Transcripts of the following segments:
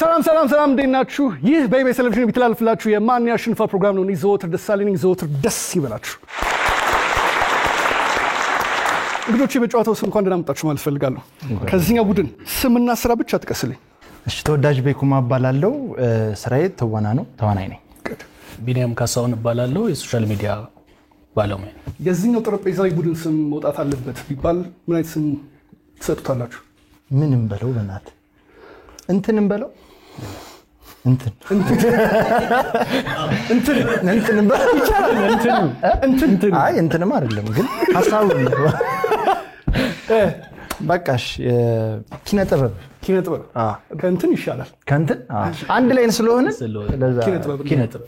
ሰላም እንደናችሁ ይህ በኢቢኤስ ቴሌቪዥን ቢተላለፍላችሁ የማን ያሸንፋል ፕሮግራም ነው ዘወትር ደሳለኝ ዘወትር ደስ ይበላችሁ እንግዶች በጨዋታው ስም እንኳን ደህና መጣችሁ ማለት ፈልጋለሁ ከዚህኛው ቡድን ስምና ስራ ብቻ ተቀስልኝ እሺ ተወዳጅ በኩማ ባላለው ስራዬ ተዋና ነው ተዋናይ ነኝ ቢኒያም ካሳውን ባላለው የሶሻል ሚዲያ ባለሙያ የዚህኛው ጠረጴዛ ላይ ቡድን ስም መውጣት አለበት ቢባል ምን አይነት ስም ትሰጡታላችሁ ምንም በለው በእናት እንትንም በለው እንትን በለው ይቻላል እንትን አይ እንትንም አይደለም ግን ሐሳቡ በቃሽ ኪነ ጥበብ ከእንትን ይሻላል ከእንትን አንድ ላይ ስለሆነ ለዛ ኪነ ጥበብ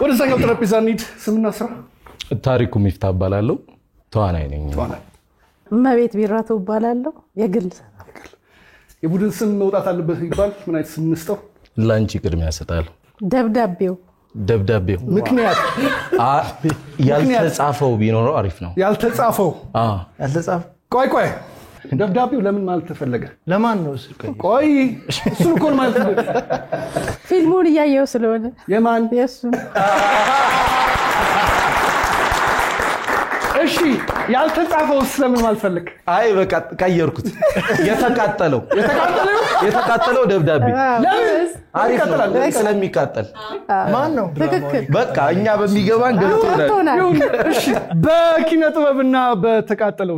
ወደዛኛው ጠረጴዛ እንሂድ ስምና ስራ ታሪኩ ሚፍታ ባላለው ተዋናይ ነኝ መቤት ቢራቱ ባላለው የግል የቡድን ስም መውጣት አለበት ቢባል ምን አይነት ስም እንስጠው ላንቺ ቅድሚያ ያሰጣለሁ ደብዳቤው ምክንያት ያልተጻፈው ቢኖረው አሪፍ ነው ያልተጻፈው ቆይ ደብዳቤው ለምን ማለት ተፈለገ ለማን ነው ቆይ እሱ እኮ ማለት ነው ፊልሙን ያየው ስለሆነ የማን የሱ እሺ ያልተጻፈው ስለምን ማለት ፈልክ አይ በቃ ቀየርኩት የተቃጠለው ደብዳቤ ለምን አሪፍ ነው ስለሚቃጠል ማን ነው ትክክል በቃ እኛ በሚገባን ገልጦናል እሺ በኪነ ጥበብና በተቃጠለው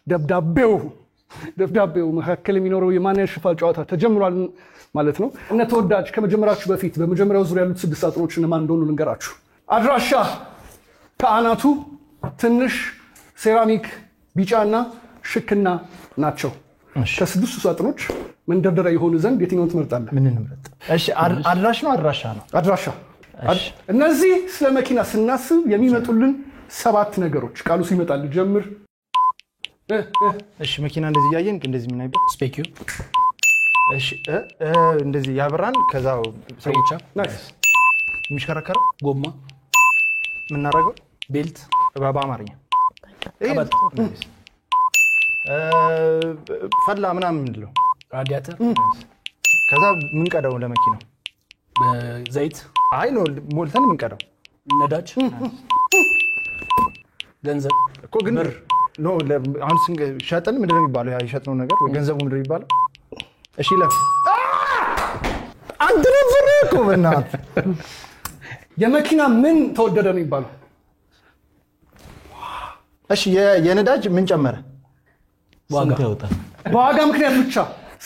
ደብዳቤው መካከል የሚኖረው የማን ያሸንፋል ጨዋታ ተጀምሯል ማለት ነው እነ ተወዳጅ ከመጀመራችሁ በፊት በመጀመሪያው ዙሪያ ያሉት 6 ሳጥኖች እነማን እንደሆኑ ልንገራችሁ አድራሻ ከአናቱ ትንሽ ሴራሚክ ቢጫና ሽክና ናቸው ከ6 ሳጥኖች መንደርደሪያ የሆኑ ዘንድ የትኛውን ትመርጣለህ ምን እንምረጥ እሺ አድራሽ ነው አድራሻ እነዚህ ስለ መኪና ስናስብ የሚመጡልን 7 ነገሮች ቃሉ ሲመጣል ጀምር እሺ መኪና እንደዚህ ያየን እንደዚህ ምን አይበት ስፔኪው እሺ እንደዚህ ያብራን ከዛው ሰውቻ ናይስ የሚሽከረከረው ጎማ ምናረጋው ቤልት በአማርኛ ቀበጥ ፈላ ምናምን ምንድነው ራዲያተር ከዛ ምን ቀዳው ለመኪናው ዘይት አይ ነው ሞልተን ምን ቀዳው ነዳጅ ገንዘብ እኮ ግን ነው አሁን ሸጠን ምንድነው የሚባለው ያ የሸጥነው ነገር ወይ ገንዘቡ ምንድነው የሚባለው እሺ ለፍ አንድ ነበር እኮ በእናት የመኪና ምን ተወደደ ነው የሚባለው እሺ የነዳጅ ምን ጨመረ ዋጋ ያወጣል በዋጋ ምክንያት ብቻ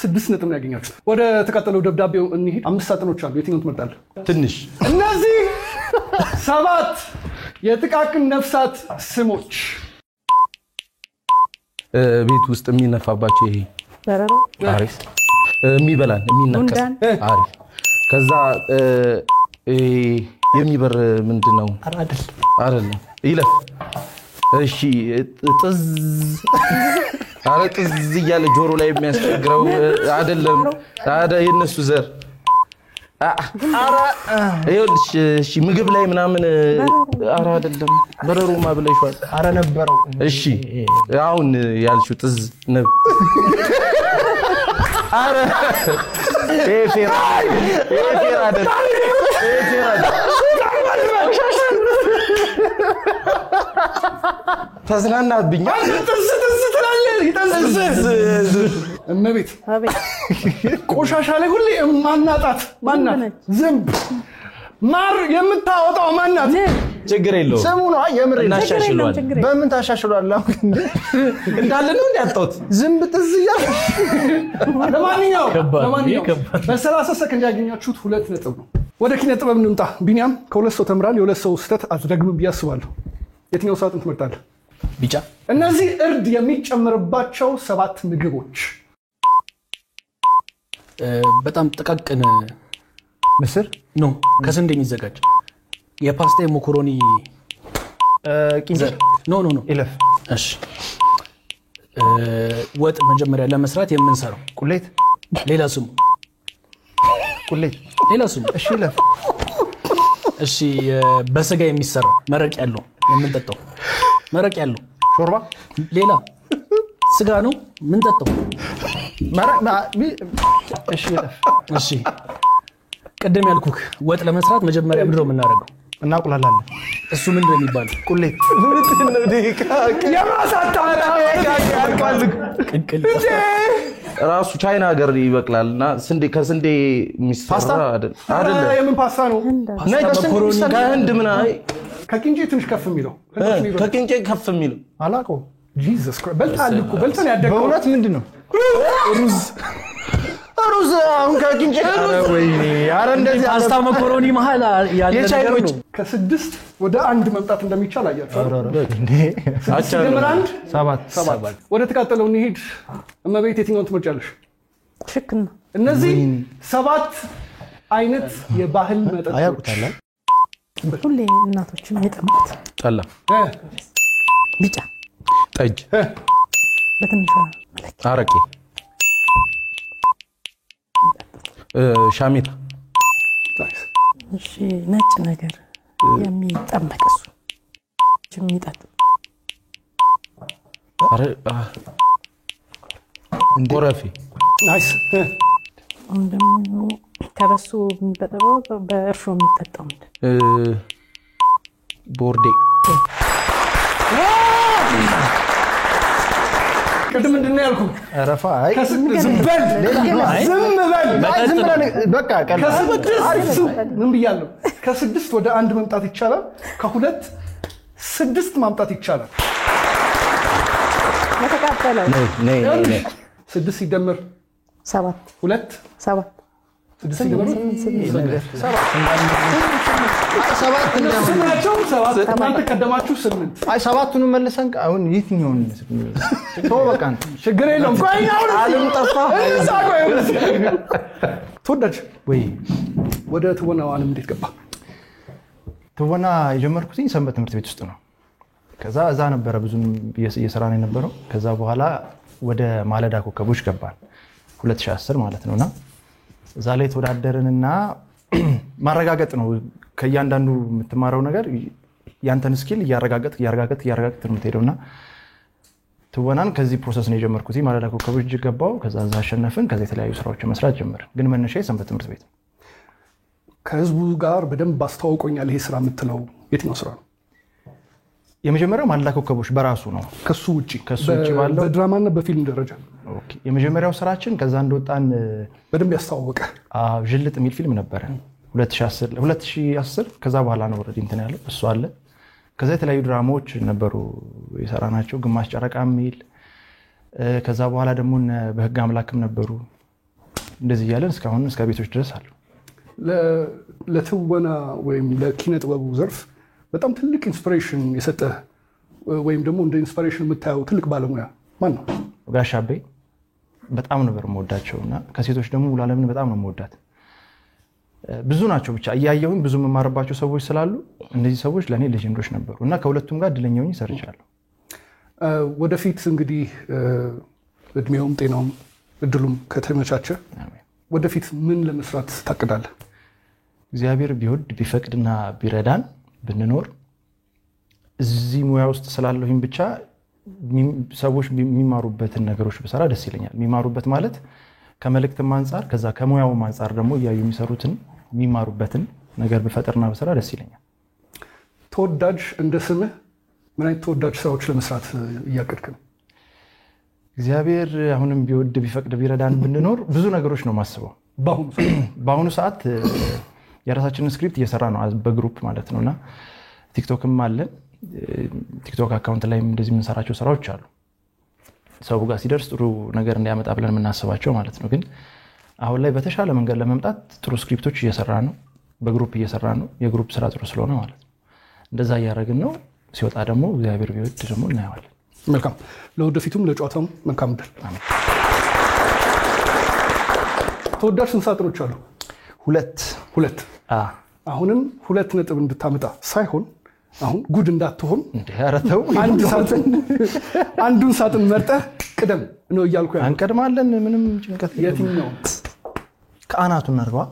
6 ነጥብ ነው ያገኛችሁት ወደ ተቃጠለው ደብዳቤው እንሂድ 5 ሳጥኖች አሉ የትኛውን ትመርጣለህ ትንሽ እነዚህ 7 የጥቃቅን ነፍሳት ስሞች ቤት ውስጥ የሚነፋባቸው ይሄ በረሮ አሪፍ የሚበላን የሚነከስ አሪፍ ከዛ የሚበር ምንድነው አይደለም ይለፍ እሺ ጥዝ እያለ ጆሮ ላይ የሚያስቸግረው አይደለም የነሱ ዘር ይኸውልሽ እሺ ምግብ ላይ ምናምን አይደለም በረሮማ ብለሽዋል ነበረው እሺ አሁን ያልሽው ጥዝ ነብ ፌራ አይደለም ተዝናናብኛ ጥዝ ትላለህ ይጠዝዝ እመቤት አቤት ቆሻሻ ላይ ሁሌ ማናጣት ማናት ዝምብ ማር የምታወጣው ማናት ችግር የለው ስሙ ነው የምር እናሻሽሏል በምን ታሻሽሏል እንዳለ ነው ያጣሁት ዝምብ ጥዝ ይያል ለማንኛውም በ30 ሰከንድ ያገኛችሁት 2 ነጥብ ነው ወደ ኪነ ጥበብ እንምጣ ቢኒያም ከሁለት ሰው ተምራል የሁለት ሰው ስተት አትደግምም ብያስባለሁ የትኛው ሳጥን ትመርጣለህ ቢጫ እነዚህ እርድ የሚጨመርባቸው 7 ምግቦች በጣም ጥቃቅን ምስር ነው ከስንዴ የሚዘጋጅ የፓስታ የሞኮሮኒ ቂንጨ ኖ ይለፍ እሺ ወጥ መጀመሪያ ለመስራት የምንሰራው ቁሌት ሌላ ስሙ እሺ ይለፍ እሺ በስጋ የሚሰራ መረቅ ያለው የምንጠጣው መረቅ ያለው ሾርባ ሌላ ስጋ ነው ምን ጠጣው? እሺ ቀደም ያልኩክ ወጥ ለመስራት መጀመሪያ ምንድን ነው የምናደርገው? እናቁላላለን። እሱ ምንድን ነው የሚባለው? ቁሌት ቅቅል ራሱ ቻይና ሀገር ይበቅላልና ስንዴ ከስንዴ የሚሰራ አይደለም። የምን ፓስታ ነው? ነጭ መኮሮኒ ከህንድ ምናምን ከቂንጬ ትንሽ ከፍ የሚለው ከቂንጬ ከፍ የሚለው አላውቀውም። ጂሰስ ክራይስት በልተሃል እኮ በልተን ያደግከው በእውነት ምንድን ነው? ሩዝ አሁን ከቂንጬ ወይኔ ኧረ እንደዚህ ፓስታ መኮሮኒ መሀል ያለ ነገር ነው። ከ6 ወደ 1 መምጣት እንደሚቻል አያችሁ እንዴ? ሲደመር 1 7 ወደ ተቃጠለው እንሂድ። እመቤት የትኛውን ትመርጫለሽ? ሽክና እነዚህ 7 አይነት የባህል መጠጦች አያውቁታል። ሁሌ እናቶች የሚጠሙት ጠላ፣ ቢጫ ጠጅ፣ በትንሿ መለኪያ አረቄ፣ ሻሜታ፣ እሺ ነጭ ነገር የሚጠመቅ እሱ የሚጠጡ አረ ጎረፌ፣ ናይስ ደግሞ ከበሱ የሚበጠበው በእርሾ የሚጠጣው ምንድን ቦርዴ። ቅድም ምንድን ነው ያልኩህ? አረፋ አይ ዝም በል በቃ ቀላል ምን ብያለሁ? ከ6 ወደ 1 መምጣት ይቻላል። ከ2 6 ማምጣት ይቻላል። የተቃጠለው ነይ 6 ሲደመር 7 2 7 6 ሲደመር እናንተ ቀደማችሁ 8 አይ ሰባቱንም መልሰን አሁን የትኛውን ተው በቃ ችግር የለውም። ቆይ አሁን አለም ጠፋ ተወዳጅ ወይ ወደ ትወናው ዓለም እንዴት ገባ? ትወና የጀመርኩትኝ ሰንበት ትምህርት ቤት ውስጥ ነው። ከዛ እዛ ነበረ ብዙም እየሰራ ነው የነበረው። ከዛ በኋላ ወደ ማለዳ ኮከቦች ገባን 2010 ማለት ነውና እዛ ላይ ተወዳደርንና ማረጋገጥ ነው ከእያንዳንዱ የምትማረው ነገር ያንተን ስኪል እያረጋገጥ ነው የምትሄደውና ትወናን ከዚህ ፕሮሰስ ነው የጀመርኩት። ማለዳ ኮከቦች ገባው። ከዛ እዛ አሸነፍን። ከዛ የተለያዩ ስራዎችን መስራት ጀመርን። ግን መነሻዬ ሰንበት ትምህርት ቤት። ከህዝቡ ጋር በደንብ አስተዋውቆኛል። ይሄ ስራ የምትለው የትኛው ስራ ነው? የመጀመሪያው ማለዳ ኮከቦች በራሱ ነው። ከሱ ውጪ ባለው በድራማና በፊልም ደረጃ ኦኬ። የመጀመሪያው ስራችን ከዛ እንደወጣን በደንብ ያስተዋወቀ ጅልጥ የሚል ፊልም ነበረ 2010 ከዛ በኋላ ነው ኦሬዲ እንትን ያለው እሱ አለ። ከዛ የተለያዩ ድራማዎች ነበሩ የሰራናቸው ግማሽ ጨረቃ የሚል ከዛ በኋላ ደግሞ በህግ አምላክም ነበሩ። እንደዚህ ያለን እስካሁን እስከ ቤቶች ድረስ አሉ። ለትወና ወይም ለኪነ ጥበቡ ዘርፍ በጣም ትልቅ ኢንስፒሬሽን የሰጠ ወይም ደግሞ እንደ ኢንስፒሬሽን የምታየው ትልቅ ባለሙያ ማን ነው? ጋሽ አቤ በጣም ነበር የምወዳቸውና ከሴቶች ደግሞ ሙሉዓለምን በጣም ነው የምወዳት። ብዙ ናቸው ብቻ እያየሁኝ ብዙ የምማርባቸው ሰዎች ስላሉ እነዚህ ሰዎች ለኔ ሌጀንዶች ነበሩ እና ከሁለቱም ጋር እድለኛ ሆኜ ሰርቻለሁ። ወደፊት እንግዲህ እድሜውም ጤናውም እድሉም ከተመቻቸ ወደፊት ምን ለመስራት ታቅዳለህ? እግዚአብሔር ቢወድ ቢፈቅድና ቢረዳን ብንኖር እዚህ ሙያ ውስጥ ስላለሁኝ ብቻ ሰዎች የሚማሩበትን ነገሮች ብሰራ ደስ ይለኛል። የሚማሩበት ማለት ከመልእክትም አንፃር ከዛ ከሙያውም አንፃር ደግሞ እያዩ የሚሰሩትን የሚማሩበትን ነገር ብፈጥርና ብሰራ ደስ ይለኛል። ተወዳጅ እንደ ስምህ ምን አይነት ተወዳጅ ስራዎች ለመስራት እያቀድክ ነው? እግዚአብሔር አሁንም ቢወድ ቢፈቅድ ቢረዳን ብንኖር ብዙ ነገሮች ነው ማስበው። በአሁኑ ሰዓት የራሳችንን ስክሪፕት እየሰራ ነው በግሩፕ ማለት ነውና ቲክቶክም አለን። ቲክቶክ አካውንት ላይም እንደዚህ የምንሰራቸው ስራዎች አሉ። ሰው ጋር ሲደርስ ጥሩ ነገር እንዲያመጣ ብለን የምናስባቸው ማለት ነው። ግን አሁን ላይ በተሻለ መንገድ ለመምጣት ጥሩ ስክሪፕቶች እየሰራ ነው፣ በግሩፕ እየሰራ ነው። የግሩፕ ስራ ጥሩ ስለሆነ ማለት ነው እንደዛ እያደረግን ነው። ሲወጣ ደግሞ እግዚአብሔር ቢወድ ደግሞ እናየዋለን። መልካም። ለወደፊቱም ለጨዋታውም መልካም ድል። ተወዳጅ ስንት ሳጥኖች አሉ? ሁለት። አሁንም 2 ነጥብ እንድታመጣ ሳይሆን አሁን ጉድ እንዳትሆን ያረተው አንዱን ሳጥን መርጠህ ቅደም ነው እያልኩ ያለው። አንቀድማለን። ምንም ጭንቀት የትኛው ከአናቱ እናርገዋ።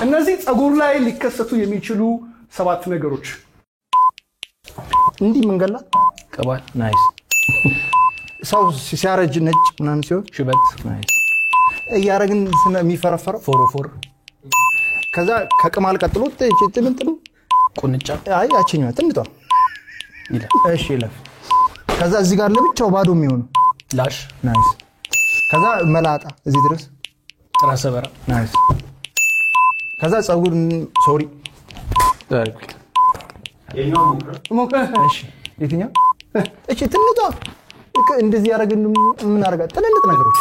እነዚህ ፀጉር ላይ ሊከሰቱ የሚችሉ 7 ነገሮች እንዲህ መንገላ ቅባት ናይስ ሰው ሲያረጅ ነጭ ምናምን ሲሆን ሽበት እያረግን የሚፈረፈረው ፎሮፎር ከዛ ከቅማል ቀጥሎ ጥምጥም ቁንጫ አይ ያቺኛው ትንቷ ይላል እሺ ይለፍ ከዛ እዚህ ጋር ለብቻው ባዶ የሚሆነው ላሽ ናይስ ከዛ መላጣ እዚህ ድረስ ራሰ በራ ናይስ ከዛ ጸጉር ሶሪ እሺ የትኛው እሺ ትንቷ እንደዚህ ያረግን ምን አረጋ ትንንጥ ነገሮች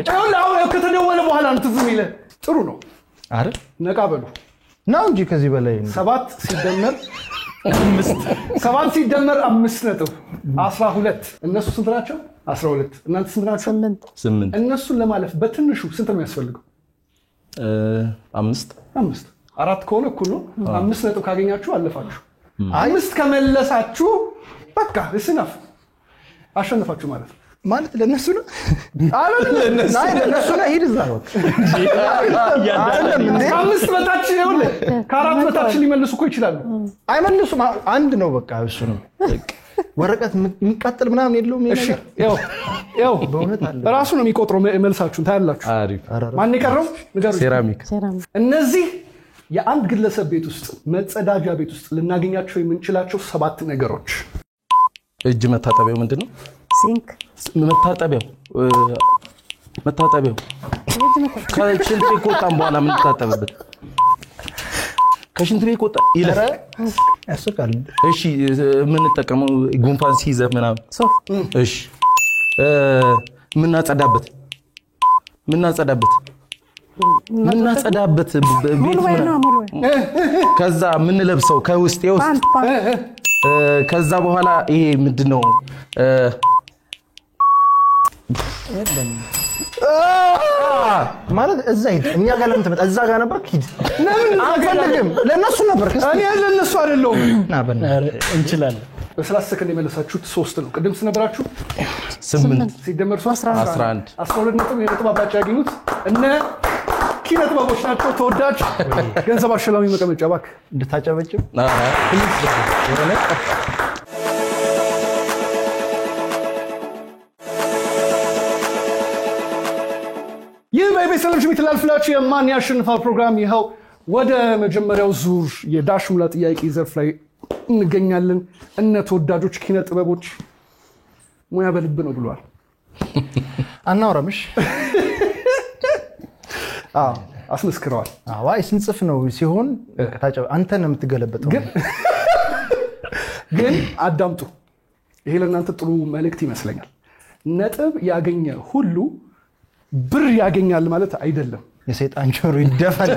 ጫው ከተደወለ በኋላ ነው ትዝ የሚለ ጥሩ ነው አይደል ነቃ በሉ ነው እንጂ ከዚህ በላይ 7 ሲደመር 5 ነጥብ 12 እነሱ ስንት ናቸው 12 እናንተ ስንት ናቸው 8 እነሱን ለማለፍ በትንሹ ስንት ነው የሚያስፈልገው 5 4 ከሆነ እኩል ነው 5 ነጥብ ካገኛችሁ አለፋችሁ 5 ከመለሳችሁ በቃ እስናፍ አሸነፋችሁ ማለት ነው ማለት ለነሱ ነው አይደለም ለነሱ ነው ሂድ እዛ ነው አይደለም እንዴ 5 በታች ይሁን ከ4 በታች ሊመልሱ እኮ ይችላሉ አይመልሱም አንድ ነው በቃ እሱ ነው ወረቀት የሚቃጠል ምናምን የለውም እሺ ያው በእውነት አለ ራሱ ነው የሚቆጥረው መልሳችሁን ታያላችሁ አሪፍ ማን ይቀርም ንገሩ ሴራሚክ እነዚህ የአንድ ግለሰብ ቤት ውስጥ መጸዳጃ ቤት ውስጥ ልናገኛቸው የምንችላቸው 7 ነገሮች እጅ መታጠቢያው ምንድነው ሲንክ መታጠቢያው ከሽንት ቤት ከወጣን በኋላ ምን ተጣጠበበት ከሽንት ቤት ከወጣ ይለፍ ያስቃል እሺ ምን ተጠቀመው ጉንፋን ሲይዘህ ምናምን ሶፍት እሺ ምናጸዳበት ቤት ሙሉ ወይ ከዛ ምን ለብሰው ከውስጥ ፓንት ከዛ በኋላ ይሄ ምንድነው ማለት እዛ ሂድ እኛ ጋር ለምን ትመጣ እዛ ጋር ነበር ሂድ ለምን አንፈልግም ለነሱ ነበር እኔ ለነሱ አይደለም እንችላለን በ30 ሰከንድ የመለሳችሁት 3 ነው ቅድም ስነግራችሁ 8 ሲደመር 3 11 12 ነጥብ የነጥብ አባጭ ያገኙት እነ ኪነት ባቦች ናቸው ተወዳጅ ገንዘብ አሸላሚ መቀመጫ ባክ እንድታጨበጭብ ይህ በኢቢኤስ ቴሌቪዥን የሚተላለፍላችሁ የማን ያሸንፋል ፕሮግራም ይኸው ወደ መጀመሪያው ዙር የዳሽ ሙላ ጥያቄ ዘርፍ ላይ እንገኛለን እነ ተወዳጆች ኪነ ጥበቦች ሙያ በልብ ነው ብለዋል አናወራምሽ አስመስክረዋል አዋይ ስንጽፍ ነው ሲሆን አንተ ነው የምትገለበጠው ግን አዳምጡ ይሄ ለእናንተ ጥሩ መልእክት ይመስለኛል ነጥብ ያገኘ ሁሉ ብር ያገኛል ማለት አይደለም የሰይጣን ጆሮ ይደፋል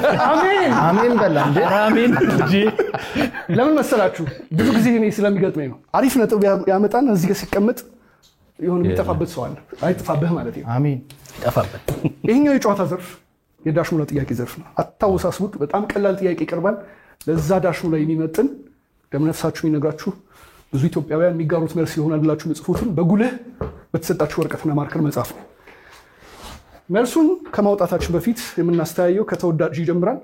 አሜን በላ እንዴ አሜን እንጂ ለምን መሰላችሁ ብዙ ጊዜ እኔ ስለሚገጥመኝ ነው አሪፍ ነጥብ ያመጣን እዚህ ጋር ሲቀመጥ ይሁን የሚጠፋበት ሰው አለ አይጠፋብህ ማለት ነው አሜን ጠፋበት ይሄኛው የጨዋታ ዘርፍ የዳሽ ሙላ ጥያቄ ዘርፍ ነው አታውሳስቡት በጣም ቀላል ጥያቄ ይቀርባል ለዛ ዳሽ ሙላ የሚመጥን ደምነፍሳችሁ የሚነግራችሁ ብዙ ኢትዮጵያውያን የሚጋሩት መልስ ይሆናልላችሁ ጽፉትን በጉልህ በተሰጣችሁ ወረቀትና ማርከር መጻፍ ነው መልሱን ከማውጣታችን በፊት የምናስተያየው ከተወዳጅ ይጀምራል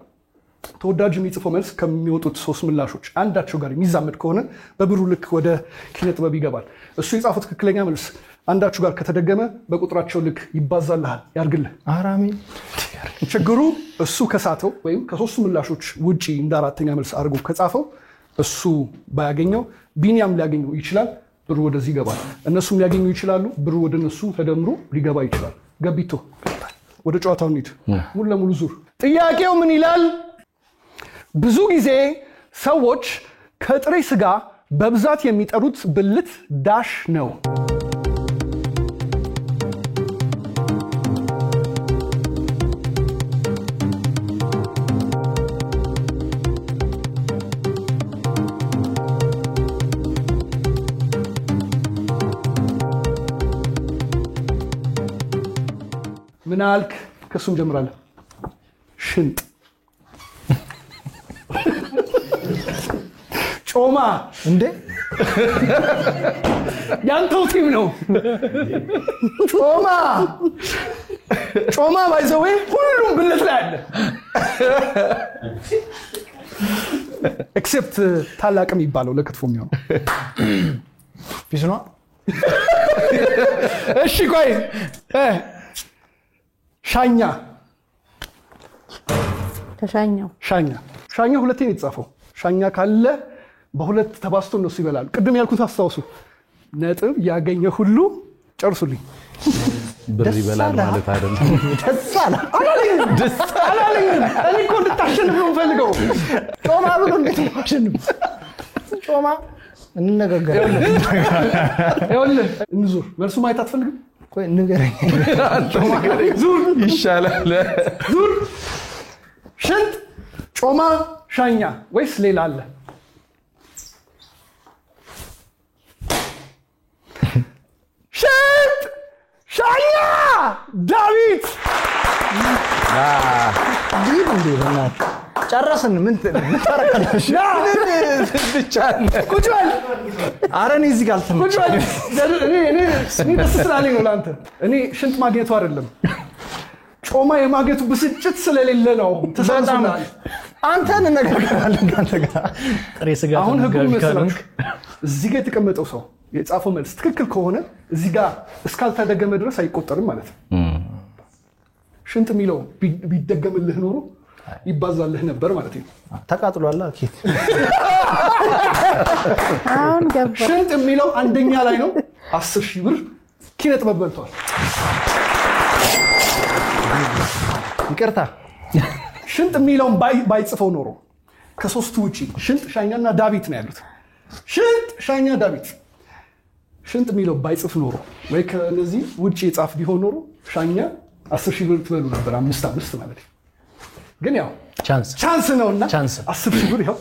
ተወዳጅ የሚጽፈው መልስ ከሚወጡት 3 ምላሾች አንዳቸው ጋር የሚዛመድ ከሆነ በብሩ ልክ ወደ ኪነ ጥበብ ይገባል እሱ የጻፈው ትክክለኛ መልስ አንዳቸው ጋር ከተደገመ በቁጥራቸው ልክ ይባዛልሃል ያርግልህ አራሜን ችግሩ እሱ ከሳተው ወይም ከ3 ምላሾች ውጪ እንደ አራተኛ መልስ አድርጎ ከጻፈው እሱ ባያገኘው ቢኒያም ሊያገኘው ይችላል ብሩ ወደዚህ ይገባል እነሱም ሊያገኙ ይችላሉ ብሩ ወደ እነሱ ተደምሮ ሊገባ ይችላል ገቢቶ ወደ ጨዋታው እንሂድ ሙሉ ለሙሉ ዙር ጥያቄው ምን ይላል ብዙ ጊዜ ሰዎች ከጥሬ ስጋ በብዛት የሚጠሩት ብልት ዳሽ ነው ምን አልክ ከሱም ጀምራለህ ሽንጥ ጮማ እንዴ ያንተው ቲም ነው ጮማ ባይዘዌ ሁሉም ብልት ላይ አለ ኤክሴፕት ታላቅ የሚባለው ለክትፎ የሚሆነው ፒስኗ እሺ ቆይ ሻኛ ሻኛ ሁለቴ ነው የተጻፈው። ሻኛ ካለ በሁለት ተባስቶ እነሱ ይበላሉ። ቅድም ያልኩት አስታውሱ። ነጥብ ያገኘ ሁሉ ጨርሱልኝ። ብር ይበላል ማለት አይደለም። ደስ አለ አላለኝ። እኔ እኮ እንድታሸንፍ ነው የምፈልገው። ጮማ ብሎ እንድታሸንፍ ጮማ እንነጋገራለን። ይኸውልህ እንዙር። መልሱ ማየት አትፈልግም? ቆይ ንገረኝ። ዙር ይሻላል። ዙር ሽንት ጮማ ሻኛ ወይስ ሌላ አለ? ሽንት ሻኛ ዳዊት ይህ እንዴ በእናትህ ጨረስን። ምን ታረጋለሽ? ብቻ ቁጭ በል። ኧረ እኔ እዚህ ጋር ቁጭ በል። እኔ ደስ ስላለኝ ነው ለአንተ። እኔ ሽንት ማግኘቱ አይደለም ጮማ የማግኘቱ ብስጭት ስለሌለ ነው። ተሳሳናል። አንተ እንነጋገራለን ካንተ ጋር ጥሬ ስጋ አሁን ህጉ ተመጋቢ መሰላችሁ ካልሆንክ እዚህ ጋር የተቀመጠው ሰው የጻፈው መልስ ትክክል ከሆነ እዚህ ጋር እስካልተደገመ ድረስ አይቆጠርም ማለት ነው። ሽንት የሚለው ቢደገምልህ ኖሮ ይባዛልህ ነበር ማለት ነው። ተቃጥሏል። ኬት አሁን ገባ። ሽንት የሚለው አንደኛ ላይ ነው። 10,000 ብር ኪነ ጥበብ በልቷል። ይቅርታ ሽንት የሚለውን ባይጽፈው ኖሮ ከሶስቱ ውጪ ሽንት ሻኛና ዳዊት ነው ያሉት። ሽንት ሻኛ ዳዊት ሽንት የሚለው ባይጽፍ ኖሮ ወይ ከነዚህ ውጪ የጻፍ ቢሆን ኖሮ ሻኛ 10,000 ብር ትበሉ ነበር። 5 ማለት ነው። ግን ያው ቻንስ ነውና 10,000 ብር ይኸው።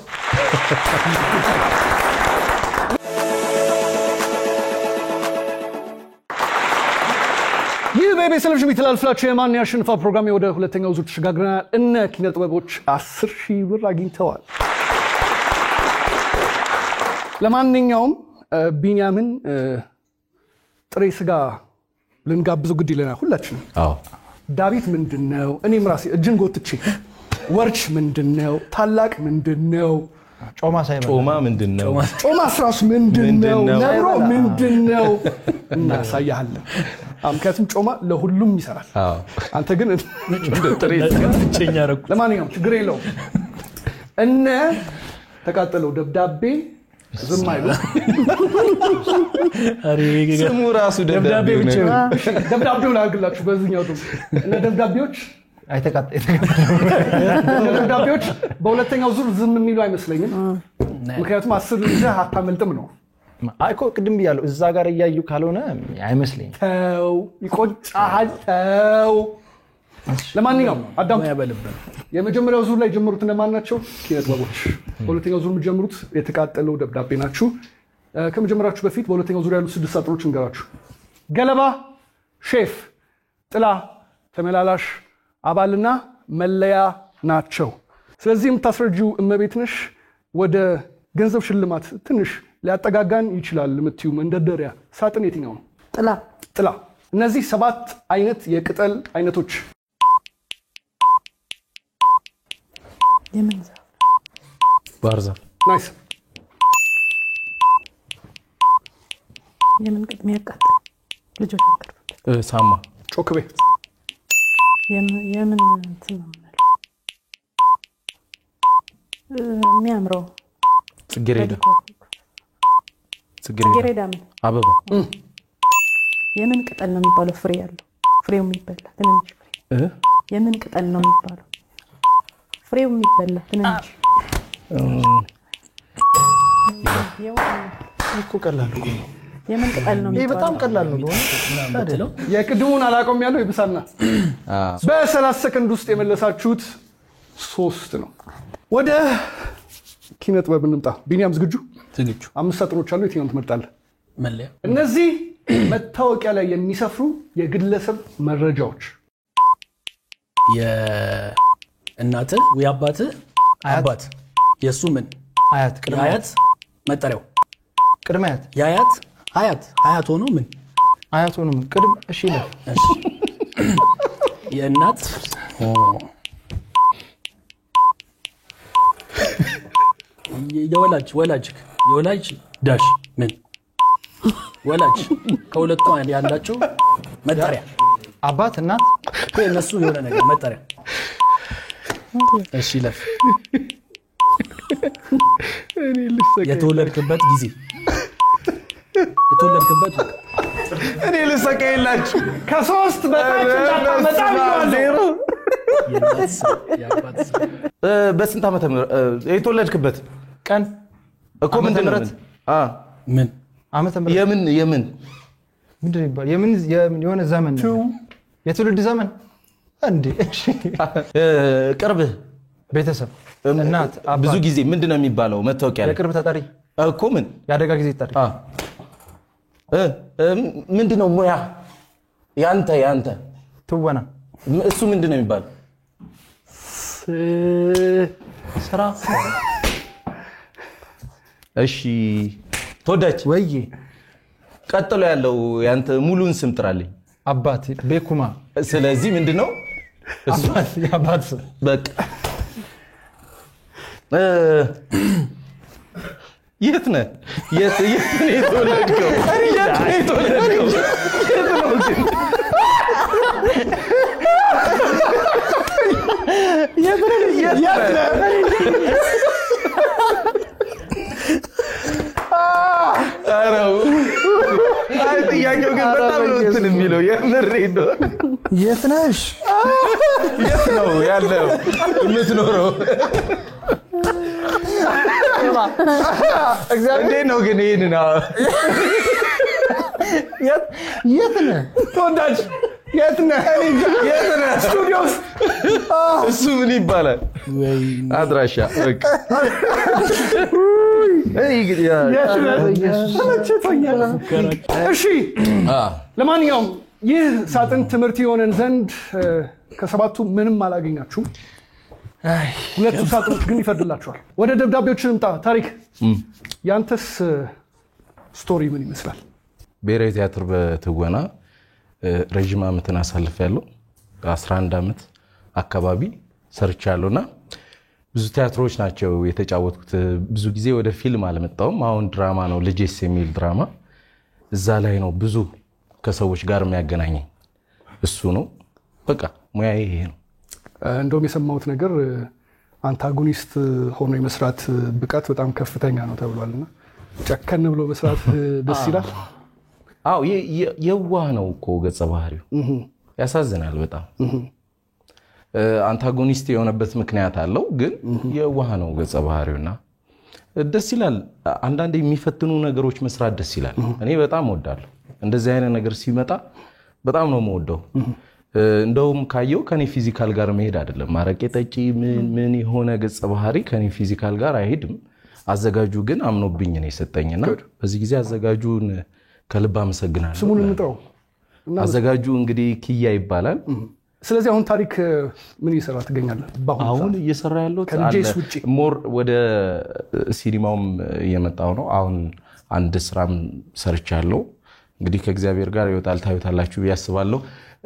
ይህ በኢቢኤስ ቴሌቪዥን የሚተላለፍላችሁ የማን ያሸንፋ ፕሮግራም ወደ ሁለተኛው ዙር ተሸጋግረናል። እነ ኪነ ጥበቦች 10,000 ብር አግኝተዋል። ለማንኛውም ቢንያምን ጥሬ ስጋ ልንጋብዘው ግድ ይለናል ሁላችንም። ዳዊት ምንድነው? እኔም ራሴ እጅን ጎትቼ ወርች ምንድነው? ታላቅ ምንድነው? ጮማ ምንድነው? ጮማ ስራስ ምንድነው? ነብሮ ምንድነው? እናሳያለን። ምክንያቱም ጮማ ለሁሉም ይሰራል። አንተ ግን ጥሬ ብቸኛ ረኩ። ለማንኛውም ችግር የለውም። እነ ተቃጠለው ደብዳቤ ዝም አይሉ። ስሙ ራሱ ደብዳቤው ነው። ደብዳቤውን አድርግላችሁ በዚህኛው ደግሞ እነ ደብዳቤዎች ደብዳቤዎች በሁለተኛው ዙር ዝም የሚሉ አይመስለኝም። ምክንያቱም 10 ይዘህ አታመልጥም ነው። አይ እኮ ቅድም ብያለሁ እዛ ጋር እያዩ ካልሆነ አይመስለኝም። ተው ይቆጫል። ተው ለማንኛውም አዳም ያበልብን። የመጀመሪያው ዙር ላይ ጀምሩት እነማን ናቸው? ኪነ ጥበቦች። በሁለተኛው ዙር የምትጀምሩት የተቃጠለው ደብዳቤ ናችሁ። ከመጀመራችሁ በፊት በሁለተኛው ዙር ያሉ 6 ሳጥኖች እንገራችሁ። ገለባ፣ ሼፍ፣ ጥላ፣ ተመላላሽ፣ አባልና መለያ ናቸው። ስለዚህ የምታስረጂው እመቤት ነሽ። ወደ ገንዘብ ሽልማት ትንሽ ሊያጠጋጋን ይችላል የምትዩ መንደርደሪያ ሳጥን የትኛው ነው? ጥላ። እነዚህ 7 አይነት የቅጠል አይነቶች የምን ዛፍ? ባህር ዛፍ። ናይስ። የምን ቅድም ያቃጥል ልጆች ያቀርቡት ሳማ። ጮክቤ። የምን እንትን ነው የሚያምረው? ጽጌረዳ። ጽጌረዳ ምን? አበባ። የምን ቅጠል ነው የሚባለው? ፍሬ ያለው ፍሬው የሚበላ ትንንሽ ፍሬ። የምን ቅጠል ነው የሚባለው? ፍሬው የሚበላ ትንንሽ። እኮ ቀላል እኮ ነው። የምን ቅጠል ነው ይሄ የሚባለው? በጣም ቀላል ነው። የቅድሙን አላቆም ያለው ይብሳና በ30 ሰከንድ ውስጥ የመለሳችሁት 3 ነው። ወደ ኪነ ጥበብ እንምጣ። ቢኒያም ዝግጁ? ዝግጁ። 5 ሳጥኖች አሉ። የትኛውን ትመርጣለህ? መለያ። እነዚህ መታወቂያ ላይ የሚሰፍሩ የግለሰብ መረጃዎች። የእናትህ ወይ አባትህ አባት የሱ ምን አያት ቅድመ አያት መጠሪያው ቅድመ አያት የአያት አያት ሆኖ ምን አያት ሆኖ ምን ቅድም እሺ ነው። እሺ የእናት የወላጅ ዳሽ ምን ወላጅ ከሁለቱ አንድ ያላቸው መጠሪያ አባት እናት እነሱ የሆነ ነገር መጠሪያ እሺ ለፍ የተወለድክበት ጊዜ የተወለድክበት እኔ ልሰቀይላችሁ ከ3 በታች እንዳታመጣ ብያለሁ። በስንት ዓመተ ምህረት የተወለድክበት ቀን እኮ ምንድን ነው? ምን ዓመተ ምህረት የምን ምንድን ነው የሚባለው? የሆነ ዘመን ነው የትውልድ ዘመን እንዴ? ቅርብህ ቤተሰብ እናት ብዙ ጊዜ ምንድን ነው የሚባለው? መታወቂያ ላይ የቅርብ ተጠሪ እኮ ምን የአደጋ ጊዜ ተጠሪ ምንድን ነው ሙያ ያንተ ትወና እሱ ምንድን ነው የሚባለው? ስራ እሺ ተወዳጅ ወይ ቀጥሎ ያለው ያንተ ሙሉን ስም ጥራልኝ። አባት ቤኩማ ስለዚህ ምንድነው አባት ያባት በቃ የት ነህ የተወለድከው? ጥያቄው ግን በጣም ነው እንትን የሚለው የምሬ ነው። የት ነሽ? የት ነው ያለው የምትኖረው? እንዴት ነው ግን ይሄንን የት ነህ ተወዳጅ የት ነህ? ስቱዲዮ ውስጥ እሱ ምን ይባላል? አድራሻ በቃ እሺ ለማንኛውም ይህ ሳጥን ትምህርት የሆነን ዘንድ ከሰባቱ ምንም አላገኛችሁም። ሁለቱ ሳጥኖች ግን ይፈርድላችኋል። ወደ ደብዳቤዎች እንምጣ። ታሪክ ያንተስ ስቶሪ ምን ይመስላል? ብሔራዊ ቲያትር በትወና ረጅም ዓመትን አሳልፌያለሁ። 11 ዓመት አካባቢ ሰርቻለሁና ብዙ ቲያትሮች ናቸው የተጫወትኩት። ብዙ ጊዜ ወደ ፊልም አልመጣሁም። አሁን ድራማ ነው ልጄስ የሚል ድራማ፣ እዛ ላይ ነው ብዙ ከሰዎች ጋር የሚያገናኘኝ እሱ ነው። በቃ ሙያዬ ይሄ ነው። እንደውም የሰማሁት ነገር አንታጎኒስት ሆኖ የመስራት ብቃት በጣም ከፍተኛ ነው ተብሏልና ጨከን ብሎ መስራት ደስ ይላል። አዎ የዋህ ነው እኮ ገጸ ባህሪው። ያሳዝናል በጣም። አንታጎኒስት የሆነበት ምክንያት አለው፣ ግን የዋህ ነው ገጸ ባህሪውና ደስ ይላል። አንዳንዴ የሚፈትኑ ነገሮች መስራት ደስ ይላል። እኔ በጣም እወዳለሁ እንደዚህ አይነት ነገር ሲመጣ፣ በጣም ነው የምወደው። እንደውም ካየው ከኔ ፊዚካል ጋር መሄድ አይደለም። ማረቄ ጠጪ ምን የሆነ ገጸ ባህሪ ከኔ ፊዚካል ጋር አይሄድም። አዘጋጁ ግን አምኖብኝ ነው የሰጠኝና በዚህ ጊዜ አዘጋጁን ከልብ አመሰግናለሁ። ስሙን እንጥራው። አዘጋጁ እንግዲህ ኪያ ይባላል። ስለዚህ አሁን ታሪክ ምን እየሰራ ትገኛለህ? አሁን እየሰራ ያለው ሞር ወደ ሲኒማውም እየመጣው ነው። አሁን አንድ ስራም ሰርቻለሁ። እንግዲህ ከእግዚአብሔር ጋር ይወጣል ታዩታላችሁ ያስባለሁ።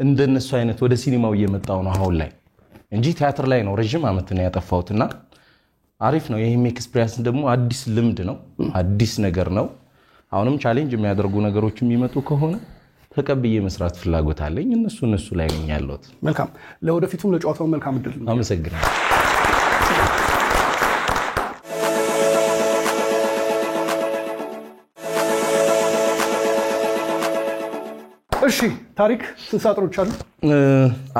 እንደነሱ አይነት ወደ ሲኒማው እየመጣው ነው አሁን ላይ እንጂ ቲያትር ላይ ነው ረጅም ዓመት ነው ያጠፋሁትና አሪፍ ነው። ይሄም ኤክስፒሪየንስ ደግሞ አዲስ ልምድ ነው፣ አዲስ ነገር ነው። አሁንም ቻሌንጅ የሚያደርጉ ነገሮች የሚመጡ ከሆነ ተቀብዬ መስራት ፍላጎት አለኝ። እነሱ ላይ ነኝ ያለሁት። መልካም። ለወደፊቱም ለጨዋታው መልካም እድል። አመሰግናለሁ። እሺ ታሪክ ስንት ሳጥኖች አሉ?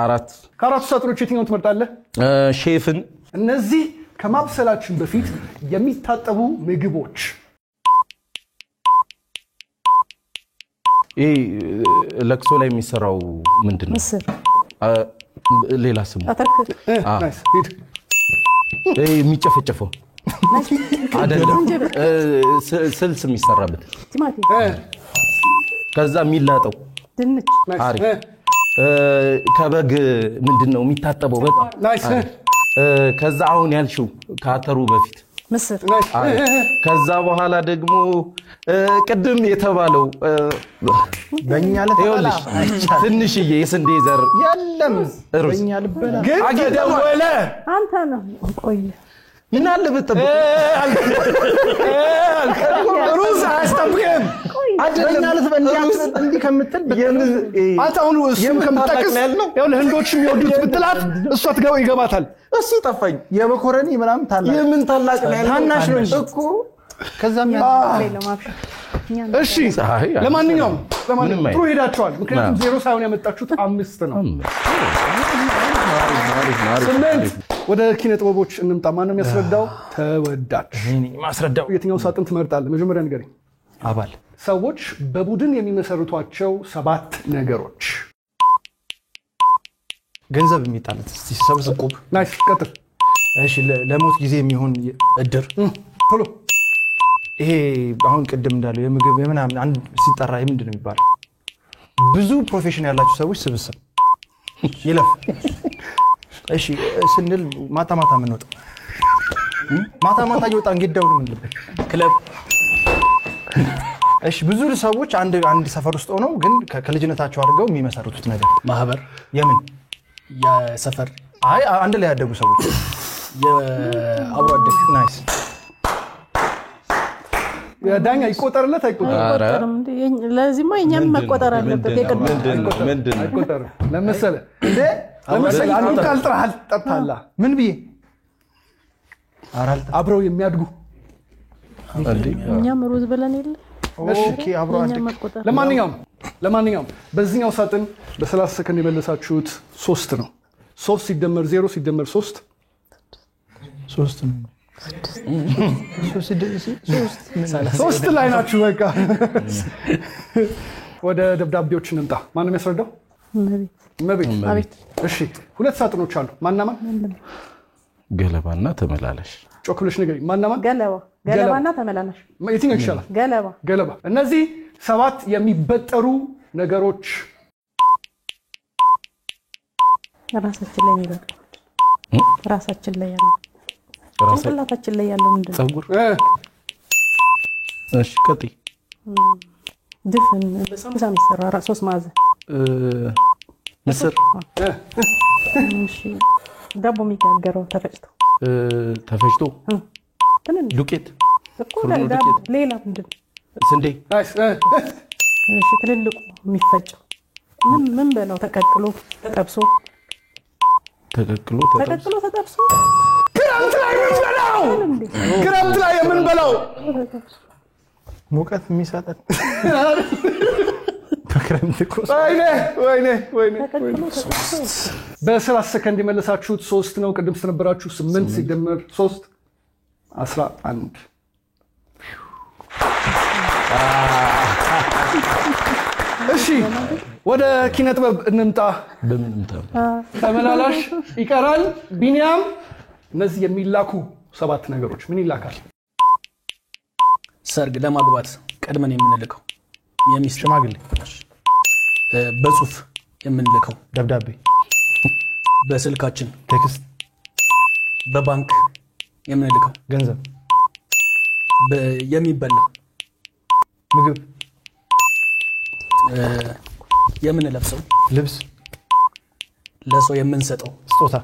4። ከአራቱ ሳጥኖች የትኛውን ትመርጣለህ? ሼፍን። እነዚህ ከማብሰላችን በፊት የሚታጠቡ ምግቦች። ይሄ ለቅሶ ላይ የሚሰራው ምንድን ነው? ምስር ሌላ ስሙ አተርክ ናይስ ሂድ። ይሄ የሚጨፈጨፈው አይደለም፣ ስልስ የሚሰራበት ቲማቲም ከዛ የሚላጠው ድንች አሪፍ። ከበግ ምንድን ነው የሚታጠበው? በጣም ናይስ። ከዛ አሁን ያልሽው ከአተሩ በፊት ምስር ከዛ በኋላ ደግሞ ቅድም የተባለው በእኛ ልትበላ ትንሽዬ የስንዴ ዘር የለም። ሩዝ በእኛ ልትበላ ግን አገደወለ አንተ ነው። ቆይ ምን አለ ብትጠብቅ ሩዝ አያስጠብቅም። ቆይ እንዲህ ከምትል አንተ አሁን እሱን ከምትጠቅስ ያው ለህንዶች የሚወዱት ብትላት እሷ ይገባታል። እሱ ጠፋኝ። የመኮረኒ ምናምን ታላቅ የምን ታላቅ ነው ያለው? ታናሽ ነው እንጂ እኮ ከዛም እሺ ለማንኛውም ጥሩ ሄዳችኋል። ምክንያቱም 0 ሳይሆን ያመጣችሁት 5 ነው። ወደ ኪነ ጥበቦች እንምጣ። ማን ነው የሚያስረዳው? ተወዳጅ ማስረዳው። የትኛው ሳጥን ትመርጣለህ? መጀመሪያ ንገረኝ። አባል ሰዎች በቡድን የሚመሰርቷቸው 7 ነገሮች። ገንዘብ የሚጣለት ሰብስብ ቁብ። ናይስ ቀጥል። እሺ ለሞት ጊዜ የሚሆን እድር ቶሎ። ይሄ አሁን ቅድም እንዳለው የምግብ የምናምን አንድ ሲጠራ ምንድን ነው የሚባለው? ብዙ ፕሮፌሽን ያላቸው ሰዎች ስብስብ ይለፍ። እሺ ስንል ማታ ምን ወጣ ማታ እየወጣን ግዳው ምን ልበል? ክለብ። እሺ ብዙ ሰዎች አንድ ሰፈር ውስጥ ሆነው ግን ከልጅነታቸው አድርገው የሚመሰርቱት ነገር ማህበር። የምን የሰፈር አንድ ላይ ያደጉ ሰዎች የአብሮ አደግ። ናይስ። ዳኛ ይቆጠርለት አይቆጠርም? ለዚህማ እኛም መቆጠር አለበት። ምንድን አይቆጠርም። ለምሳሌ አንዱ ቃል ጠርታላ ምን ብዬ አብረው የሚያድጉ እኛም ሩዝ ብለን የለ። ኦኬ አብረው አደግ። ለማንኛውም በዚህኛው ሳጥን በ30 ሰከንድ የመለሳችሁት 3 ነው። 3 ሲደመር 0 ሲደመር 3 ነው። 3 ላይ ናችሁ። በቃ ወደ ደብዳቤዎች እንምጣ። ማን ነው የሚያስረዳው? መቤት። እሺ 2 ሳጥኖች አሉ። ማናማን? ገለባና ተመላላሽ። ጮክ ብለሽ ንገሪኝ። ማናማን? ገለባና ተመላላሽ። የትኛው ይሻላል? ገለባ። እነዚህ 7 የሚበጠሩ ነገሮች ራሳችን ላይ የሚበቅሉ ራሳችን ላይ ያለው ጭንቅላታችን ላይ ያለው ምንድን ነው? ፀጉር። እሺ ቀጥይ። ድፍን በሳምቡሳ የሚሰራ 3 ማዕዘን ምስር። እሺ ዳቦ የሚጋገረው ተፈጭቶ ዱቄት እኮ ዳቦ። ሌላ ምንድን ነው? ስንዴ። እሺ ትልልቁ የሚፈጨው ምን በለው? ተቀቅሎ ተጠብሶ ክረምት ላይ የምንበላው ሙቀት የሚሰጠን በክረምት እኮ። ወይኔ በ30 ሰከንድ የመለሳችሁት 3 ነው። ቅድም ስለነበራችሁ 8 ሲደመር 3 11። እሺ ወደ ኪነ ጥበብ እንምጣ። ተመላላሽ ይቀራል። ቢኒያም እነዚህ የሚላኩ 7 ነገሮች ምን ይላካል? ሰርግ ለማግባት ቀድመን የምንልከው የሚስት ሽማግሌ። በጽሁፍ የምንልከው ደብዳቤ። በስልካችን ቴክስት። በባንክ የምንልከው ገንዘብ። የሚበላ ምግብ። የምንለብሰው ልብስ። ለሰው የምንሰጠው ስጦታ።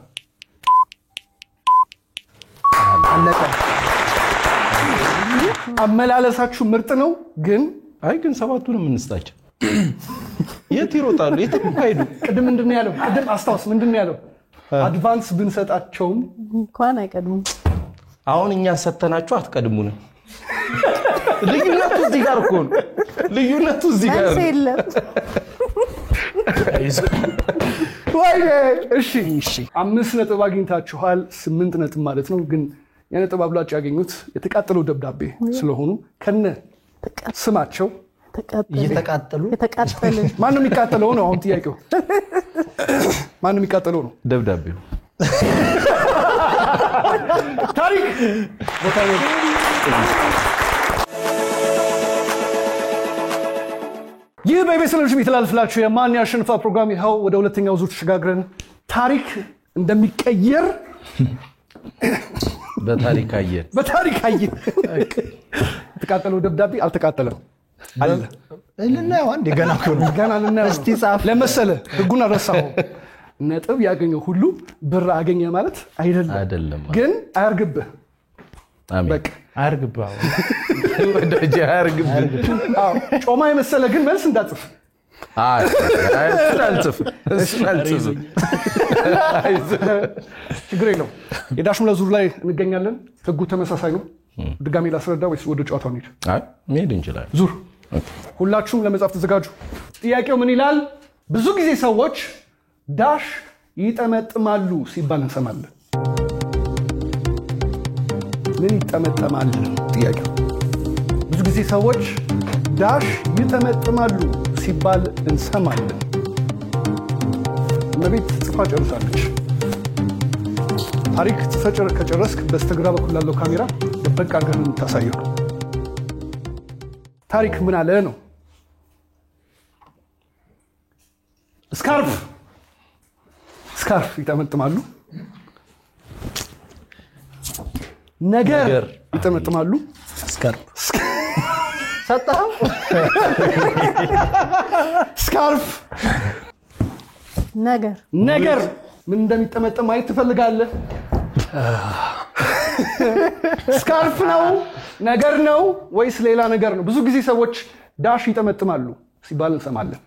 አለቀ። አመላለሳችሁ ምርጥ ነው። ግን 7ቱንም እንስጣቸው። የት ይሮጣሉ? የትም አይሄዱ። ቅድም ምንድን ነው ያለው? ቅድም አስታውስ። ምንድን ነው ያለው? አድቫንስ ብንሰጣቸውም እንኳን አይቀድሙም። አሁን እኛ ሰተናችሁ አትቀድሙንም። ልዩነቱ እዚህ ጋር እኮ ነው። ልዩነቱ እዚህ ጋር ነው። እሺ 5 ነጥብ አግኝታችኋል። 8 ነጥብ ማለት ነው። ግን የነጥብ አብላጭ ያገኙት የተቃጠለው ደብዳቤ ስለሆኑ ከነ ስማቸው እየተቃጠሉ ማን ነው የሚቃጠለው ነው አሁን ጥያቄው። ማን ነው የሚቃጠለው ነው? ደብዳቤው። ታሪክ ቦታ ነው። ይህ በኢቢኤስ ቴሌቪዥን የሚተላለፍላችሁ የማን ያሸንፋል ፕሮግራም ይኸው ወደ ሁለተኛው ዙር ተሸጋግረን ታሪክ እንደሚቀየር በታሪክ አየን። የተቃጠለው ደብዳቤ አልተቃጠለም አለ። ልናየው አንዴ ገና ልናየው። እስቲ ጻፍ ለመሰለ ህጉን አረሳው። ነጥብ ያገኘው ሁሉ ብር አገኘ ማለት አይደለም። ግን አያርግብህ። በቃ አያርግብህ ወዳጄ አያርግብህ። አዎ ጮማ የመሰለ ግን መልስ እንዳጽፍ ችግር የለውም። የዳሽ ሙላ ዙር ላይ እንገኛለን። ህጉ ተመሳሳይ ነው። ድጋሜ ላስረዳ ወይስ ወደ ጨዋታው እንሂድ? መሄድ እንችላለን። ዙር ሁላችሁም ለመጻፍ ተዘጋጁ። ጥያቄው ምን ይላል? ብዙ ጊዜ ሰዎች ዳሽ ይጠመጥማሉ ሲባል እንሰማለን። ምን ይጠመጠማል? ጥያቄው ብዙ ጊዜ ሰዎች ዳሽ ይጠመጥማሉ ሲባል እንሰማለን። እመቤት ጽፋ ጨርሳለች። ታሪክ ጽፈ ከጨረስክ በስተግራ በኩል ላለው ካሜራ ደበቅ አድርገን እንታሳየው። ታሪክ ምን አለ ነው? ስካርፍ ይጠመጥማሉ። ነገር ይጠመጥማሉ። ሰጣው ስካርፍ ነገር ምን እንደሚጠመጠም ማየት ትፈልጋለህ? ስካርፍ ነው ነገር ነው ወይስ ሌላ ነገር ነው? ብዙ ጊዜ ሰዎች ዳሽ ይጠመጥማሉ ሲባል እንሰማለን።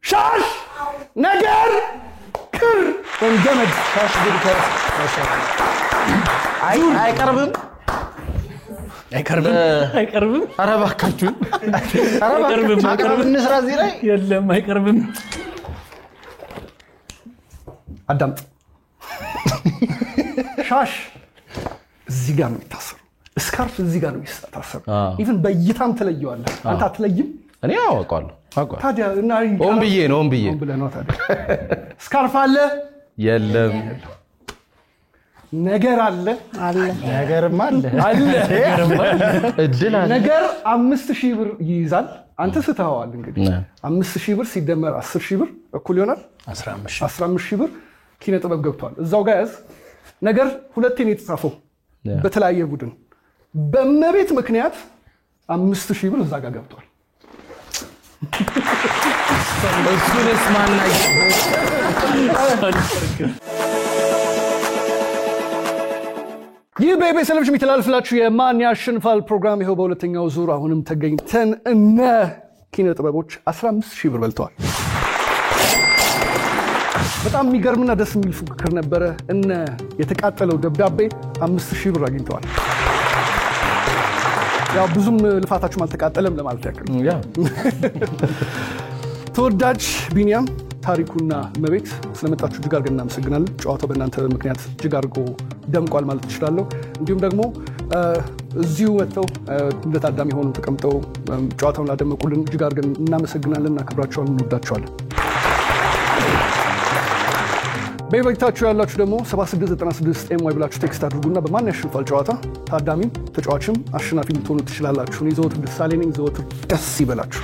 ሻሽ ነገር ክር ወንገመድ ሻሽ ግድከር አይቀርብም። ኧረ እባካችሁን አይቀርብም። እንስራ እዚህ ላይ የለም አይቀርብም። አዳምጥ። ሻሽ እዚህ ጋር ነው የሚታሰረው። ስካርፍ እዚህ ጋር ነው የሚታሰረው። ኢቭን በእይታም ትለየዋለህ። አንተ አትለይም። እኔ አውቀዋለሁ። ታዲያ እና ኦን ብዬ ብለህ ነው ታዲያ። ስካርፍ አለ የለም። ነገር አለ ነገርም አለ እድል አለ። ነገር 5000 ብር ይይዛል። አንተ ስተዋል እንግዲህ 5000 ብር ሲደመር 10000 ብር እኩል ይሆናል 15000 ብር። ኪነ ጥበብ ገብቷል እዛው ጋር ያዝ። ነገር ሁለቴ ነው የተጻፈው በተለያየ ቡድን። በእመቤት ምክንያት 5000 ብር እዛ ጋር ገብቷል። እሱንስ ማናይ ይህ በኢቢኤስ ቴሌቪዥን የሚተላለፍላችሁ የማን ያሸንፋል ፕሮግራም ይኸው በሁለተኛው ዙር አሁንም ተገኝተን እነ ኪነ ጥበቦች 15000 ብር በልተዋል። በጣም የሚገርምና ደስ የሚል ፉክክር ነበረ። እነ የተቃጠለው ደብዳቤ 5000 ብር አግኝተዋል። ያው ብዙም ልፋታችሁም አልተቃጠለም ለማለት ያክል። ተወዳጅ ቢኒያም ታሪኩና እመቤት ስለመጣችሁ እጅግ አድርገን እናመሰግናለን። ጨዋታው በእናንተ ምክንያት እጅግ አድርጎ ደምቋል ማለት እችላለሁ። እንዲሁም ደግሞ እዚሁ መጥተው እንደ ታዳሚ ሆነው ተቀምጠው ጨዋታውን ላደመቁልን እጅግ አድርገን እናመሰግናለን፣ እናከብራቸዋለን፣ እንወዳቸዋለን። በቤታችሁ ያላችሁ ደግሞ 7696 ኤምዋይ ብላችሁ ቴክስት አድርጉና በማን ያሸንፋል ጨዋታ ታዳሚም ተጫዋችም አሸናፊ ልትሆኑ ትችላላችሁ። እኔ ዘወትር ደሳሌ ነኝ። ዘወትር ደስ ይበላችሁ።